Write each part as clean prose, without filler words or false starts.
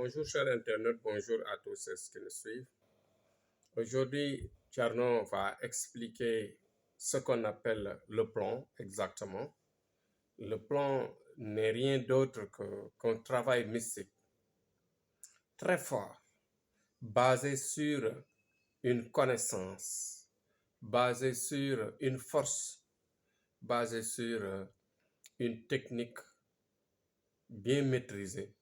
Bonjour chers internautes, bonjour à tous ceux qui nous suivent. Aujourd'hui, Tierno va expliquer ce qu'on appelle le plan exactement. Le plan n'est rien d'autre qu'un travail mystique très fort, basé sur une connaissance, basé sur une force, basé sur une technique bien maîtrisée.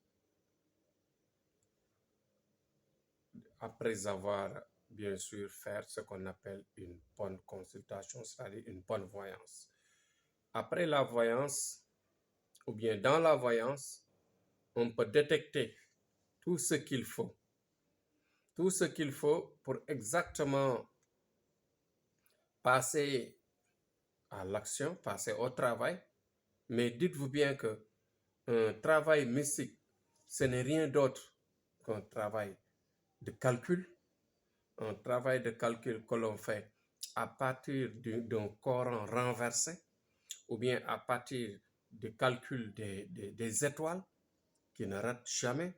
Après avoir, bien sûr, fait ce qu'on appelle une bonne consultation, c'est-à-dire une bonne voyance. Après la voyance, ou bien dans la voyance, on peut détecter tout ce qu'il faut. Tout ce qu'il faut pour exactement passer à l'action, passer au travail. Mais dites-vous bien que un travail mystique, ce n'est rien d'autre qu'un travail de calcul, un travail de calcul que l'on fait à partir d'un Coran renversé ou bien à partir du calcul des étoiles qui ne ratent jamais.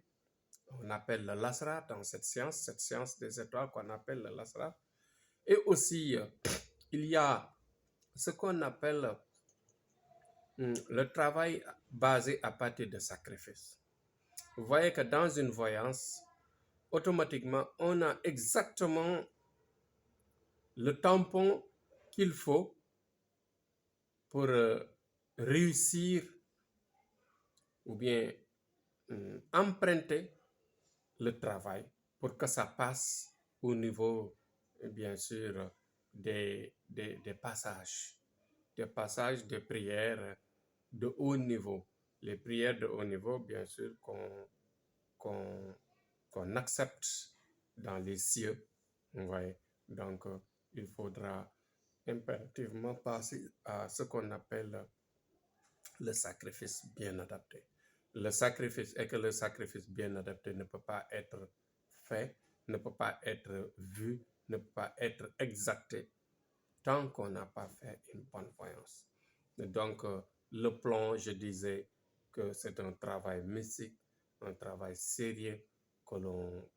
On appelle le lasrar dans cette science des étoiles qu'on appelle le lasrar. Et aussi, il y a ce qu'on appelle le travail basé à partir de sacrifices. Vous voyez que dans une voyance, automatiquement, on a exactement le tampon qu'il faut pour réussir ou bien emprunter le travail pour que ça passe au niveau, bien sûr, des passages de prières de haut niveau. Les prières de haut niveau, bien sûr, qu'on accepte dans les cieux. Vous voyez? Donc, il faudra impérativement passer à ce qu'on appelle le sacrifice bien adapté. Le sacrifice et que le sacrifice bien adapté ne peut pas être fait, ne peut pas être vu, ne peut pas être exacté tant qu'on n'a pas fait une bonne voyance. Donc, le plan, je disais que c'est un travail mystique, un travail sérieux que l'on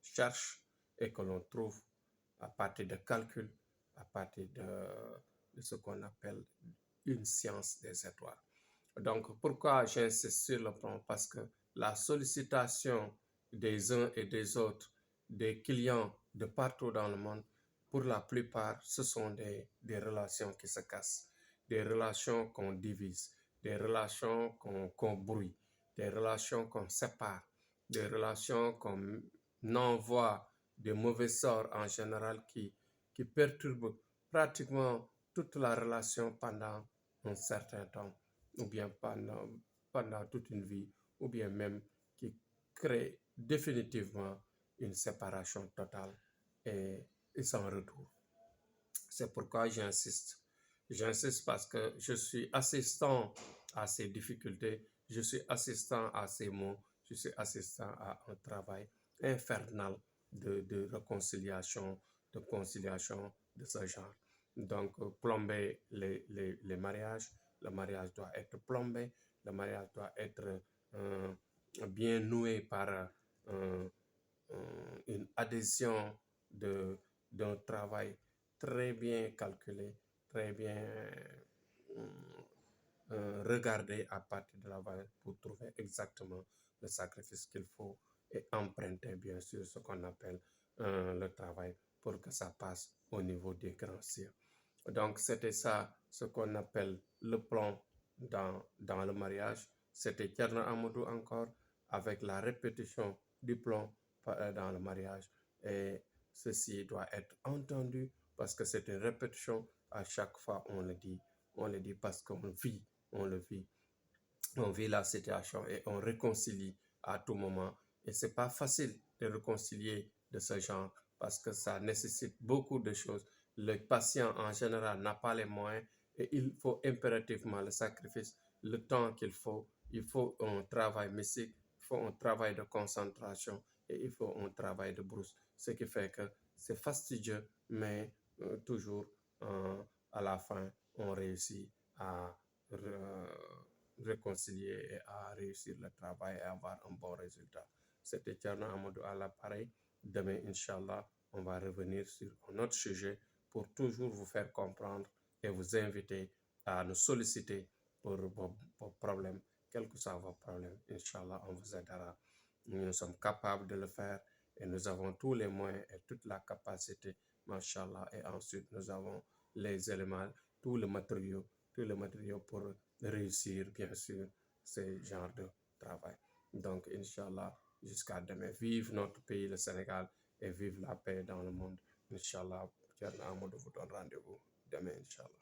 cherche et que l'on trouve à partir de calculs, à partir de ce qu'on appelle une science des étoiles. Donc, pourquoi j'insiste sur le plan? Parce que la sollicitation des uns et des autres, des clients de partout dans le monde, pour la plupart, ce sont des relations qui se cassent, des relations qu'on divise, des relations qu'on brouille, des relations qu'on sépare, des relations qu'on envoie de mauvais sorts en général qui perturbent pratiquement toute la relation pendant un certain temps, ou bien pendant toute une vie, ou bien même qui crée définitivement une séparation totale et sans retour. C'est pourquoi j'insiste. J'insiste parce que je suis assistant à ces difficultés, je suis assistant à ces mots, je suis assistant à un travail infernal de réconciliation, de conciliation de ce genre. Donc, plomber les mariages, le mariage doit être plombé, le mariage doit être bien noué par une adhésion d'un travail très bien calculé, très bien regardé à partir de la valeur pour trouver exactement le sacrifice qu'il faut et emprunter bien sûr ce qu'on appelle le travail pour que ça passe au niveau des grands cieux. Donc c'était ça ce qu'on appelle le plan dans le mariage. C'était Thierno Amadou encore avec la répétition du plan dans le mariage. Et ceci doit être entendu parce que c'est une répétition. À chaque fois, on le dit parce qu'on vit, on le vit. On vit la situation et on réconcilie à tout moment. Et c'est pas facile de réconcilier de ce genre parce que ça nécessite beaucoup de choses. Le patient en général n'a pas les moyens et il faut impérativement le sacrifice, le temps qu'il faut. Il faut un travail mystique, il faut un travail de concentration et il faut un travail de brousse. Ce qui fait que c'est fastidieux, mais toujours à la fin, on réussit à réconcilier et à réussir le travail et avoir un bon résultat. C'était Thierno Amadou à l'appareil. Demain, Inch'Allah, on va revenir sur un autre sujet pour toujours vous faire comprendre et vous inviter à nous solliciter pour vos problèmes, quels que soient vos problèmes. Inch'Allah, on vous aidera. Nous sommes capables de le faire et nous avons tous les moyens et toute la capacité, Masha'Allah. Et ensuite, nous avons les éléments, tous les matériaux pour réussir, bien sûr, ce genre de travail. Donc, Inch'Allah, jusqu'à demain. Vive notre pays, le Sénégal, et vive la paix dans le monde. Inch'Allah, Thierno Amadou vous donne rendez-vous demain, Inch'Allah.